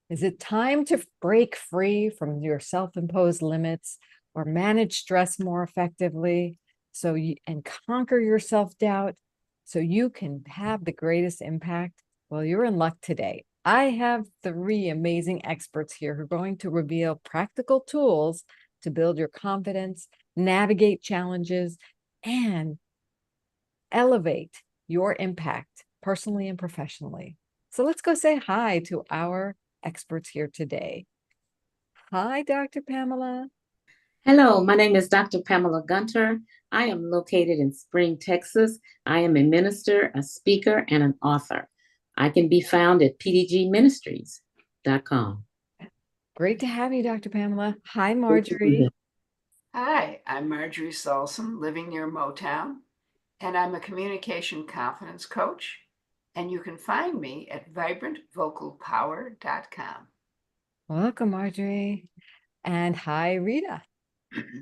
Is it time to break free from your self-imposed limits or manage stress more effectively and conquer your self-doubt so you can have the greatest impact? Well, you're in luck today. I have three amazing experts here who are going to reveal practical tools to build your confidence, navigate challenges, and elevate your impact personally and professionally. So let's go say hi to our experts here today. Hi, Dr. Pamela. Hello, my name is Dr. Pamela Gunter. I am located in Spring, Texas. I am a minister, a speaker, and an author. I can be found at pdgministries.com. Great to have you, Dr. Pamela. Hi, Marjorie. Hi, I'm Marjorie Saulson, living near Motown, and I'm a communication confidence coach. And you can find me at vibrantvocalpower.com. Welcome, Marjorie. And hi, Rita.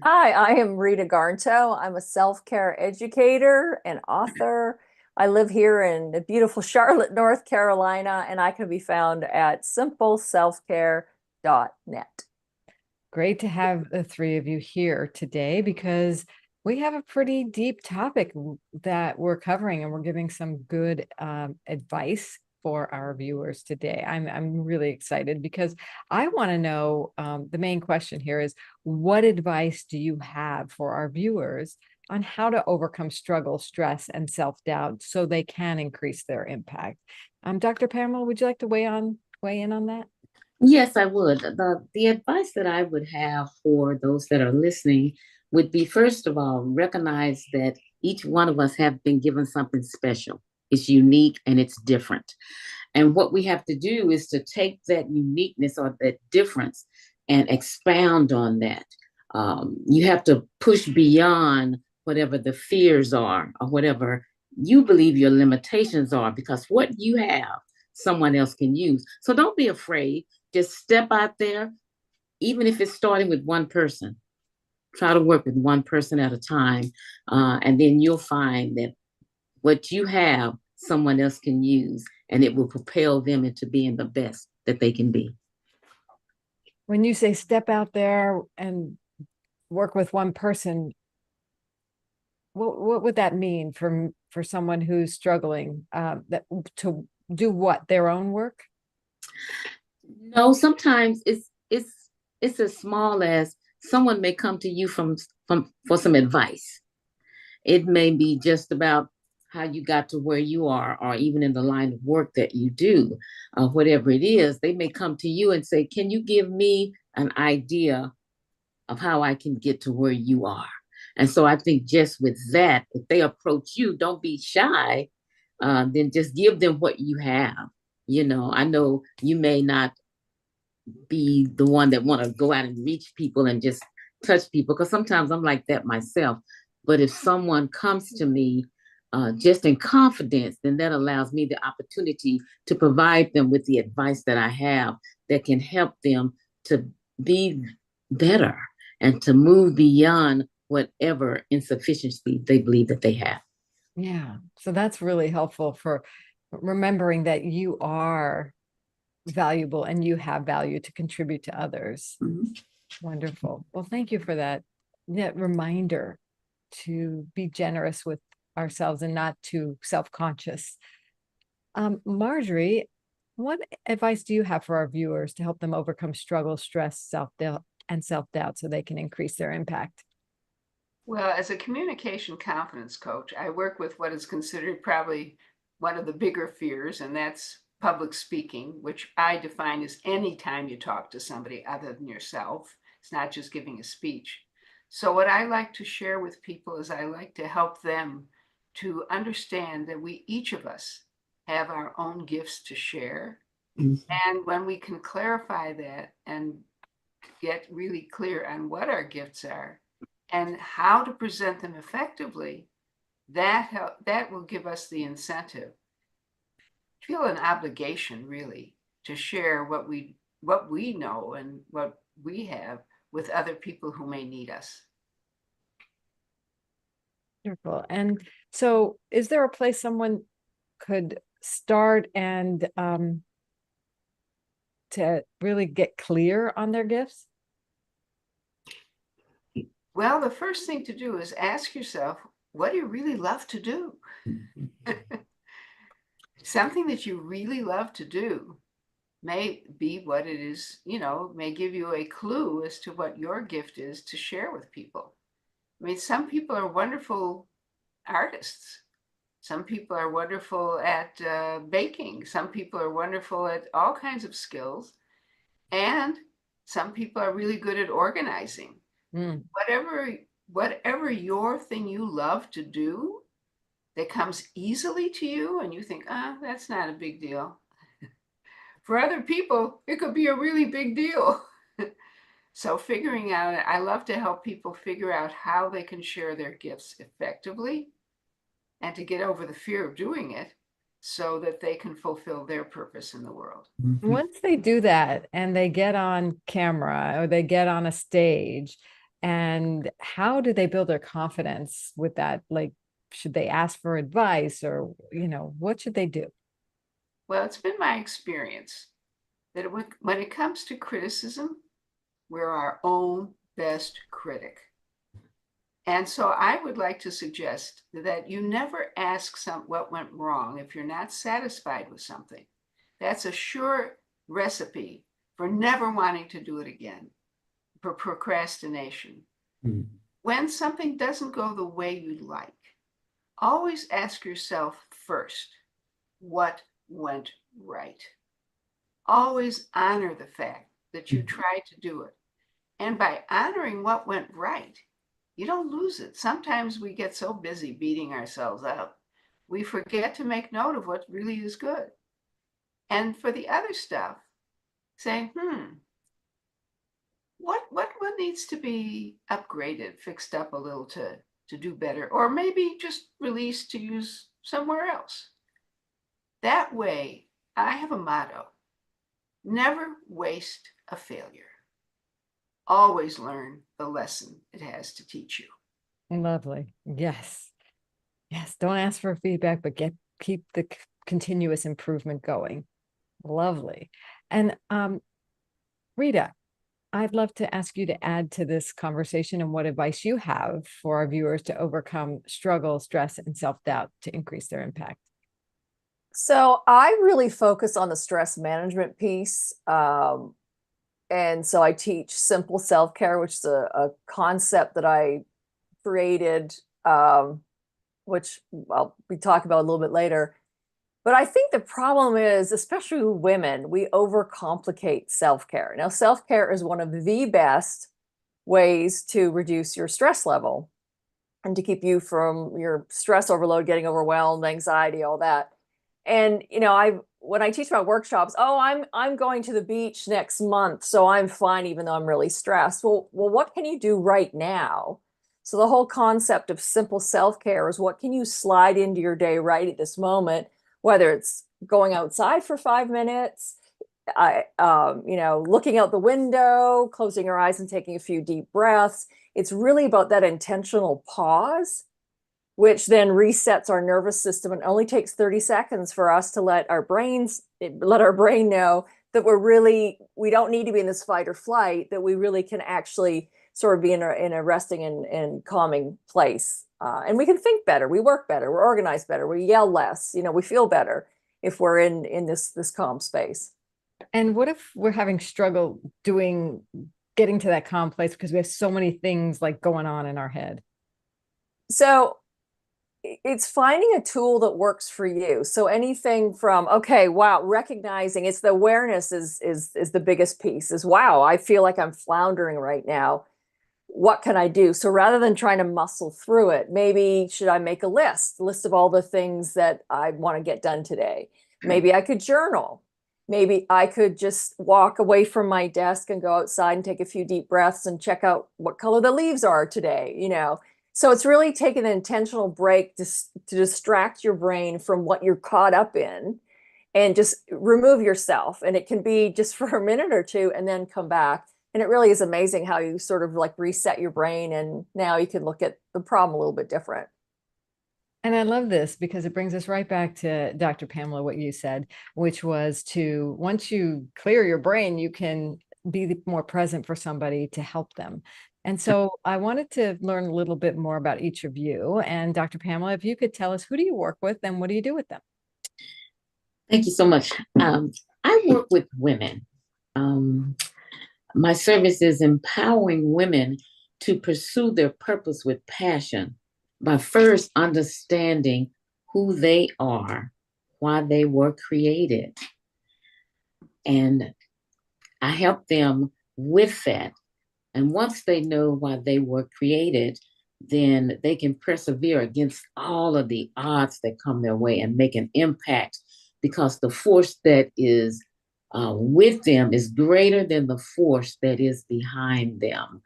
Hi, I am Rita Garnto. I'm a self-care educator and author. I live here in the beautiful Charlotte, North Carolina, and I can be found at simpleselfcare.net. Great to have the three of you here today because we have a pretty deep topic that we're covering, and we're giving some good advice for our viewers today. I'm really excited because I want to know, the main question here is, what advice do you have for our viewers on how to overcome struggle, stress, and self-doubt so they can increase their impact? Dr. Pamela, would you like to weigh in on that? Yes, I would. The advice that I would have for those that are listening would be, first of all, recognize that each one of us have been given something special. It's unique and it's different. And what we have to do is to take that uniqueness or that difference and expound on that. You have to push beyond whatever the fears are or whatever you believe your limitations are, because what you have, someone else can use. So don't be afraid. Just step out there, even if it's starting with one person. Try to work with one person at a time. And then you'll find that what you have, someone else can use, and it will propel them into being the best that they can be. When you say step out there and work with one person, what would that mean for someone who's struggling, that to do what, their own work? No, sometimes it's as small as someone may come to you from for some advice. It may be just about how you got to where you are, or even in the line of work that you do, whatever it is. They may come to you and say, "Can you give me an idea of how I can get to where you are?" And so I think just with that, if they approach you, don't be shy. Then just give them what you have. I know you may not be the one that want to go out and reach people and just touch people, because sometimes I'm like that myself. But if someone comes to me just in confidence, then that allows me the opportunity to provide them with the advice that I have that can help them to be better and to move beyond whatever insufficiency they believe that they have. Yeah, so that's really helpful for remembering that you are valuable and you have value to contribute to others. Mhm. Wonderful. Well, thank you for that reminder to be generous with ourselves and not too self-conscious. Marjorie, what advice do you have for our viewers to help them overcome struggle, stress, self-doubt so they can increase their impact? Well, as a communication confidence coach, I work with what is considered probably one of the bigger fears, and that's public speaking, which I define as any time you talk to somebody other than yourself. It's not just giving a speech. So, what I like to share with people is I like to help them to understand that each of us, have our own gifts to share. Mhm. And when we can clarify that and get really clear on what our gifts are and how to present them effectively, that will give us the incentive, feel an obligation really to share what we know and what we have with other people who may need us. Wonderful. And so is there a place someone could start and to really get clear on their gifts? Well, the first thing to do is ask yourself, what do you really love to do? Something that you really love to do may be what it is, may give you a clue as to what your gift is to share with people. I mean, some people are wonderful artists. Some people are wonderful at baking. Some people are wonderful at all kinds of skills. And some people are really good at organizing. Mm. Whatever your thing you love to do that comes easily to you and you think, that's not a big deal. For other people, it could be a really big deal. So figuring out, I love to help people figure out how they can share their gifts effectively and to get over the fear of doing it so that they can fulfill their purpose in the world. Once they do that and they get on camera or they get on a stage, and how do they build their confidence with that? Like, should they ask for advice, or, what should they do? Well, it's been my experience that when it comes to criticism, we're our own best critic. And so I would like to suggest that you never ask what went wrong if you're not satisfied with something. That's a sure recipe for never wanting to do it again, for procrastination. Mm. When something doesn't go the way you'd like, always ask yourself first, what went right? Always honor the fact that you tried to do it. And by honoring what went right, you don't lose it. Sometimes we get so busy beating ourselves up, we forget to make note of what really is good. And for the other stuff, saying, what needs to be upgraded, fixed up a little to do better, or maybe just released to use somewhere else. That way, I have a motto: never waste a failure. Always learn the lesson it has to teach you. Lovely. Yes. Yes. Don't ask for feedback, but keep the continuous improvement going. Lovely. And Rita, I'd love to ask you to add to this conversation and what advice you have for our viewers to overcome struggle, stress, and self-doubt to increase their impact. So I really focus on the stress management piece. And so I teach simple self-care, which is a concept that I created, which I'll be talking about a little bit later. But I think the problem is, especially with women, we overcomplicate self-care. Now, self-care is one of the best ways to reduce your stress level and to keep you from your stress overload, getting overwhelmed, anxiety, all that. And, when I teach my workshops, I'm going to the beach next month, so I'm fine, even though I'm really stressed. Well, what can you do right now? So the whole concept of simple self-care is, what can you slide into your day right at this moment, whether it's going outside for 5 minutes, looking out the window, closing your eyes and taking a few deep breaths. It's really about that intentional pause, which then resets our nervous system, and only takes 30 seconds for us to let our brain know that we don't need to be in this fight or flight, that we really can actually sort of be in a resting and calming place. And we can think better, we work better, we're organized better, we yell less, we feel better if we're in this calm space. And what if we're having struggle getting to that calm place because we have so many things like going on in our head? So it's finding a tool that works for you. So anything from, recognizing, it's the awareness is the biggest piece, is, wow, I feel like I'm floundering right now. What can I do? So rather than trying to muscle through it, maybe should I make a list of all the things that I want to get done today? Maybe I could journal. Maybe I could just walk away from my desk and go outside and take a few deep breaths and check out what color the leaves are today, So it's really taking an intentional break to distract your brain from what you're caught up in, and just remove yourself. And it can be just for a minute or two and then come back. And it really is amazing how you sort of like reset your brain, and now you can look at the problem a little bit different. And I love this because it brings us right back to Dr. Pamela, what you said, which was to, once you clear your brain, you can be more present for somebody to help them. And so I wanted to learn a little bit more about each of you. And Dr. Pamela, if you could tell us, who do you work with and what do you do with them? Thank you so much. I work with women. My service is empowering women to pursue their purpose with passion by first understanding who they are, why they were created. And I help them with that. And once they know why they were created, then they can persevere against all of the odds that come their way and make an impact, because the force that is with them is greater than the force that is behind them.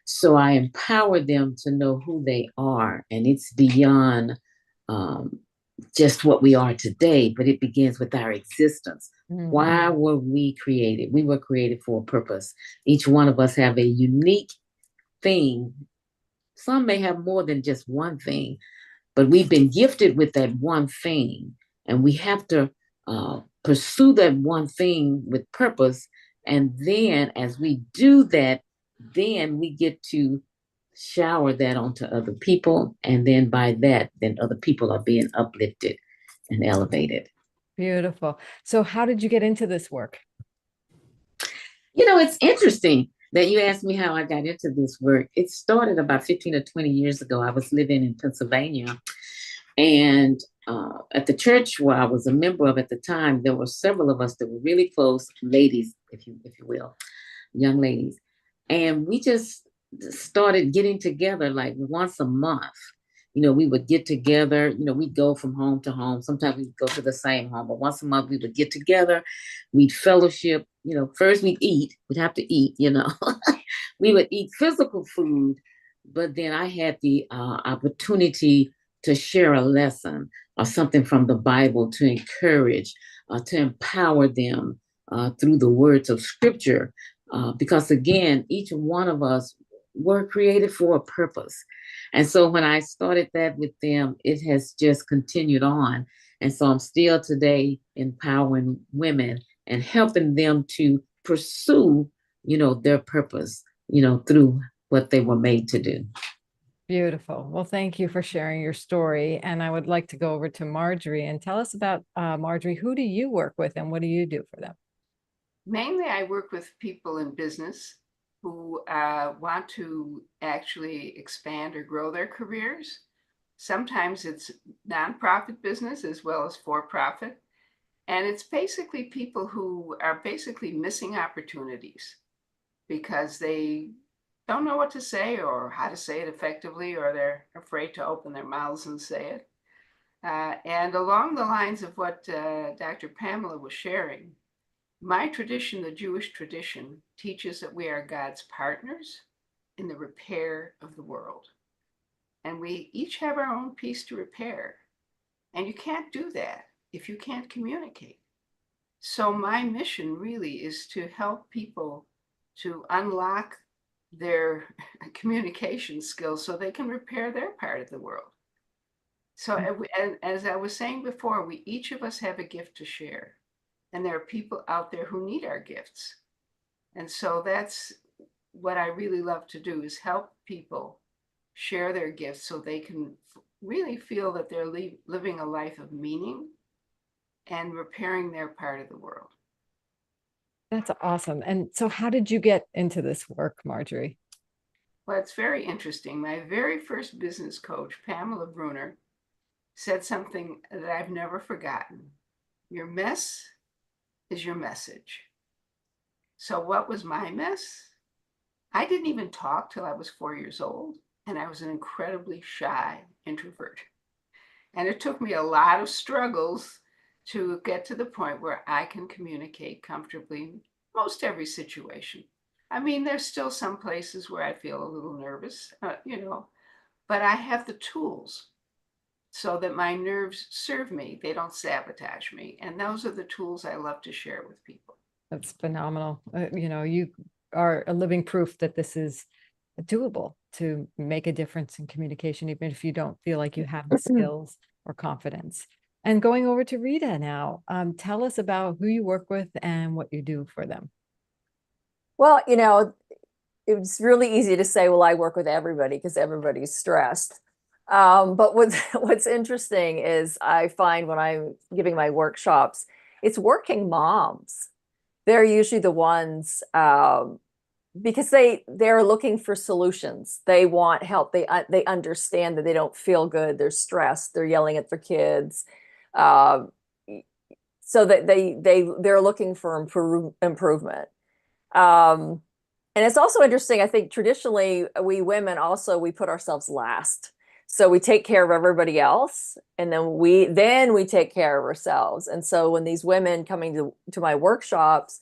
So I empower them to know who they are, and it's beyond um, just what we are today, but it begins with our existence. Why were we created? We were created for a purpose. Each one of us have a unique thing. Some may have more than just one thing, but we've been gifted with that one thing, and we have to pursue that one thing with purpose. And then as we do that, then we get to shower that onto other people. And then by that, then other people are being uplifted and elevated. Beautiful. So how did you get into this work? You know, it's interesting that you asked me how I got into this work. It started about 15 or 20 years ago. I was living in Pennsylvania, and at the church where I was a member of at the time, there were several of us that were really close, ladies, if you will, young ladies. And we just started getting together like once a month. You know, we would get together, you know, we'd go from home to home. Sometimes we'd go to the same home, but once a month we would get together, we'd fellowship, you know, first we'd have to eat, you know. We would eat physical food, but then I had the opportunity to share a lesson or something from the Bible to encourage, to empower them through the words of scripture. Because again, each one of us were created for a purpose. And so when I started that with them, it has just continued on. And so I'm still today empowering women and helping them to pursue, you know, their purpose, you know, through what they were made to do. Beautiful. Well, thank you for sharing your story. And I would like to go over to Marjorie and tell us about Marjorie. Who do you work with and what do you do for them? Mainly, I work with people in business who want to actually expand or grow their careers. Sometimes it's nonprofit business as well as for-profit. And it's basically people who are basically missing opportunities because they don't know what to say or how to say it effectively, or they're afraid to open their mouths and say it. And along the lines of what Dr. Pamela was sharing, my tradition, the Jewish tradition, teaches that we are God's partners in the repair of the world. And we each have our own piece to repair. And you can't do that if you can't communicate. So my mission really is to help people to unlock their communication skills so they can repair their part of the world. So as I was saying before, we each of us have a gift to share. And there are people out there who need our gifts. And so that's what I really love to do, is help people share their gifts so they can really feel that they're living a life of meaning and repairing their part of the world. That's awesome. And so how did you get into this work, Marjorie? Well, it's very interesting. My very first business coach, Pamela Gunter, said something that I've never forgotten. Your mess is your message. So what was my mess? I didn't even talk till I was 4 years old, and I was an incredibly shy introvert. And it took me a lot of struggles to get to the point where I can communicate comfortably in most every situation. I mean, there's still some places where I feel a little nervous, you know, but I have the tools so that my nerves serve me. They don't sabotage me. And those are the tools I love to share with people. That's phenomenal. You know, you are a living proof that this is doable to make a difference in communication, even if you don't feel like you have the skills or confidence. And going over to Rita now, tell us about who you work with and what you do for them. Well, it's really easy to say, well, I work with everybody because everybody's stressed. But what's interesting is I find when I'm giving my workshops, it's working moms. They're usually the ones because they're looking for solutions. They want help. They understand that they don't feel good. They're stressed. They're yelling at their kids. Um, so that they're looking for improvement. And it's also interesting, I think traditionally we women also, we put ourselves last. So we take care of everybody else and then we take care of ourselves. And so when these women coming to my workshops,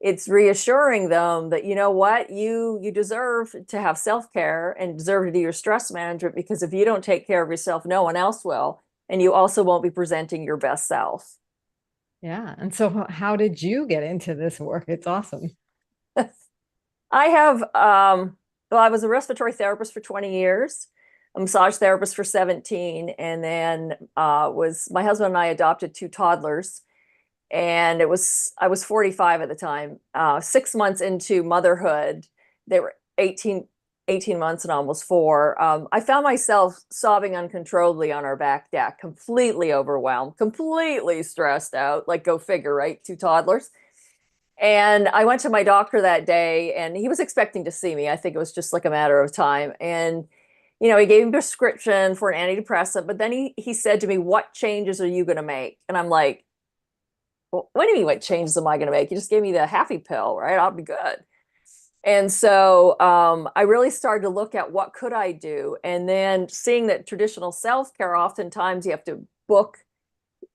it's reassuring them that, you know what, you deserve to have self-care and deserve to do your stress management, because if you don't take care of yourself, no one else will. And you also won't be presenting your best self. Yeah. And so how did you get into this work? It's awesome. I have, well, I was a respiratory therapist for 20 years, a massage therapist for 17, and then my husband and I adopted 2 toddlers. And I was 45 at the time. 6 months into motherhood, they were 18 months and almost 4. I found myself sobbing uncontrollably on our back deck, completely overwhelmed, completely stressed out, like go figure, right? 2 toddlers. And I went to my doctor that day and he was expecting to see me. I think it was just like a matter of time. And, he gave me a prescription for an antidepressant, but then he said to me, "What changes are you going to make?" And I'm like, well, what do you mean, what changes am I going to make? You just gave me the happy pill, right? I'll be good. And so I really started to look at what could I do. And then seeing that traditional self-care, oftentimes you have to book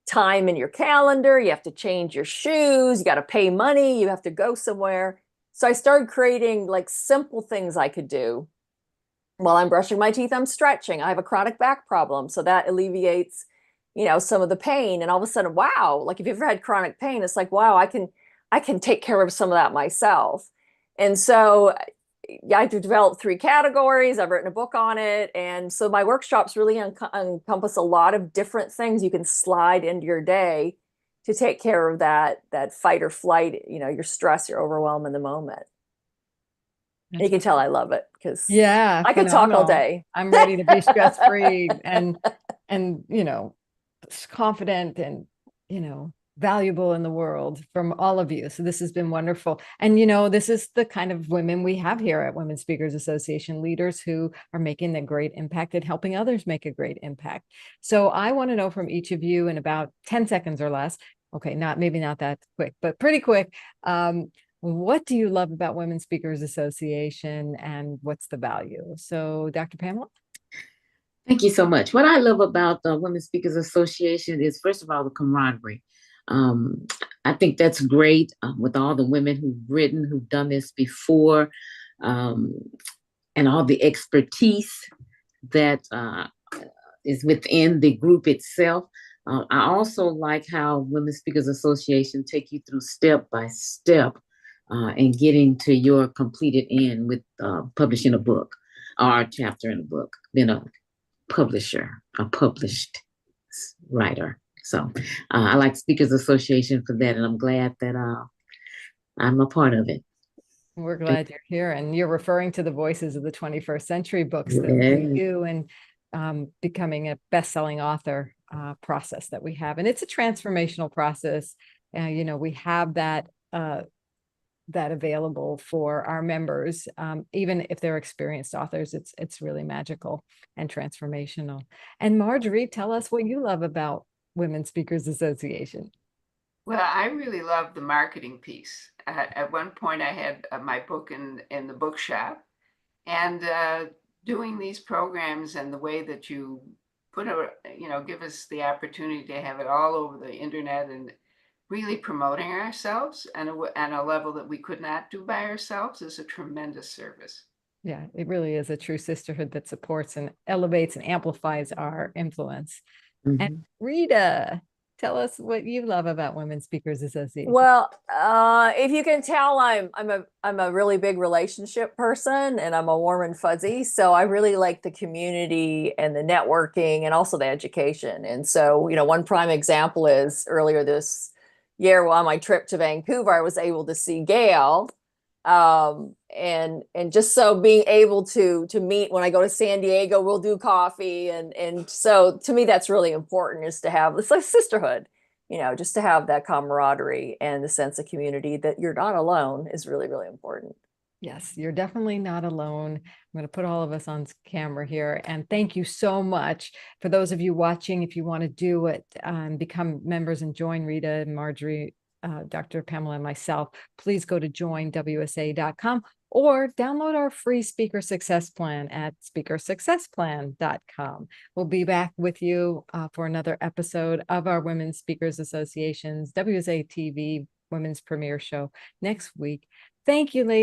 time in your calendar, you have to change your shoes, you got to pay money, you have to go somewhere. So I started creating like simple things I could do. While I'm brushing my teeth, I'm stretching. I have a chronic back problem, so that alleviates, some of the pain. And all of a sudden, wow, like if you've ever had chronic pain, it's like, wow, I can take care of some of that myself. And so yeah, I've developed 3 categories. I've written a book on it. And so my workshops really encompass a lot of different things you can slide into your day to take care of that fight or flight, your stress, your overwhelm in the moment. You can tell I love it because yeah, I could talk all phenomenal. day. I'm ready to be stress-free and confident and valuable in the world from all of you. So this has been wonderful. And this is the kind of women we have here at Women Speakers Association, leaders who are making a great impact and helping others make a great impact. So I want to know from each of you in about 10 seconds or less. Okay, maybe not that quick, but pretty quick. What do you love about Women Speakers Association and what's the value? So Dr. Pamela? Thank you so much. What I love about the Women Speakers Association is, first of all, the camaraderie. I think that's great with all the women who've done this before, and all the expertise that is within the group itself. I also like how Women Speakers Association take you through step by step and getting to your completed end with publishing a book or a chapter in a book, being a publisher, a published writer. So I like Speakers Association for that, and I'm glad that I'm a part of it. We're glad you're here, and you're referring to the Voices of the 21st Century books that Yeah. you and becoming a best-selling author process that we have, and it's a transformational process. We have that available for our members, even if they're experienced authors. It's really magical and transformational. And Marjorie, tell us what you love about Women Speakers Association. Well, I really love the marketing piece. At one point, I had my book in the bookshop, and doing these programs and the way that you give us the opportunity to have it all over the internet and really promoting ourselves and a level that we could not do by ourselves is a tremendous service. Yeah, it really is a true sisterhood that supports and elevates and amplifies our influence. Mhm. And Rita, tell us what you love about Women Speakers Association. Well, if you can tell, I'm a really big relationship person, and I'm a warm and fuzzy. So I really like the community and the networking and also the education. And so, one prime example is earlier this year on my trip to Vancouver, I was able to see Gail. And just so being able to meet when I go to San Diego, we'll do coffee. And so to me, that's really important, is to have, it's like sisterhood. Just to have that camaraderie and the sense of community that you're not alone is really, really important. Yes, you're definitely not alone. I'm going to put all of us on camera here. And thank you so much. For those of you watching, if you want to do it, become members and join Rita and Marjorie, Dr. Pamela and myself, please go to joinwsa.com or download our free Speaker Success Plan at speakersuccessplan.com. We'll be back with you for another episode of our Women Speakers Association's WSA TV Women's Premiere Show next week. Thank you, ladies.